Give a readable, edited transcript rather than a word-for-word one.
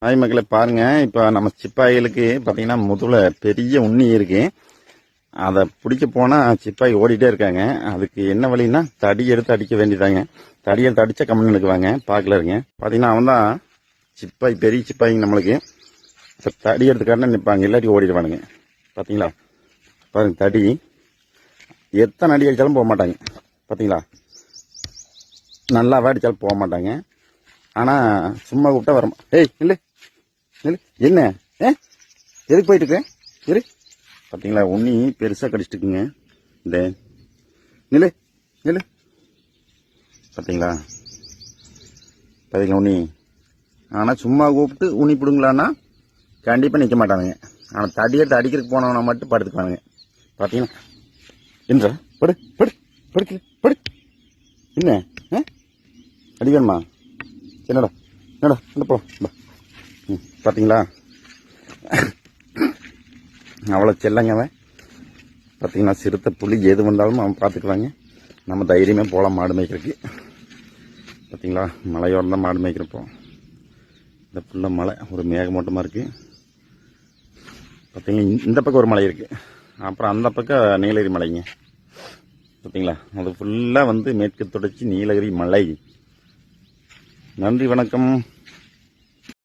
Hi மக்களை பாருங்க. இப்போ நம்ம சிப்பாய்களுக்கு பார்த்தீங்கன்னா முதுகுல பெரிய உண்ணி இருக்கு. அதை பிடிக்க போனால் சிப்பாய் ஓடிட்டே இருக்காங்க. அதுக்கு என்ன வழின்னா தடி எடுத்து அடிக்க வேண்டியதாங்க. தடி எடுத்து அடித்தா கம்மன் எடுக்குவாங்க. பார்க்கல இருங்க. பார்த்தீங்கன்னா அவன் தான் சிப்பாய், பெரிய சிப்பாய்ங்க. நம்மளுக்கு இப்போ தடி எடுத்துக்காட்டினா நிற்பாங்க, இல்லாட்டி ஓடிடுவானுங்க. பார்த்தீங்களா பாருங்க, தடி எத்தனை அடி அடித்தாலும் போக மாட்டாங்க. பார்த்தீங்களா, நல்லாவே அடித்தாலும் போக மாட்டாங்க. ஆனால் சும்மா கூப்பிட்டா வர ஏய் இல்லை இல்லை என்ன எதுக்கு போயிட்டு இருக்கேன் இரு. பார்த்தீங்களா, உண்ணி பெருசாக கடிச்சிட்டு இருக்குங்க. இந்த நிலை நிலை பார்த்தீங்களா பார்த்தீங்களா உண்ணி. ஆனால் சும்மா கூப்பிட்டு உண்ணி பிடுங்களான்னா கண்டிப்பாக நிற்க மாட்டானுங்க. ஆனால் தடியெடுத்து அடிக்கிறதுக்கு போனவனை மட்டும் படுத்துக்குவானுங்க. பார்த்தீங்களா என்றா படு படு படுக்கல படு என்ன அடி வேணுமா? என்னடா என்னடா இந்த போலாம். பார்த்தீங்களா, அவ்வளோ செல்லங்க அவன். பார்த்தீங்கன்னா சிறுத்தை புலி எது வந்தாலும் அவன் பார்த்துக்குவாங்க. நம்ம தைரியமே போகலாம் மாடு மேய்க்கிறதுக்கு. பார்த்தீங்களா, மலையோரம் தான் மாடு மேய்க்கிறப்போ. இந்த ஃபுல்லாக மலை ஒரு மேகமூட்டமாக இருக்குது. பார்த்தீங்கன்னா இந்த பக்கம் ஒரு மலை இருக்குது, அப்புறம் அந்த பக்கம் நீலகிரி மலைங்க. பார்த்தீங்களா, அது ஃபுல்லாக வந்து மேற்கு தொடர்ச்சி நீலகிரி மலை. நன்றி, வணக்கம்.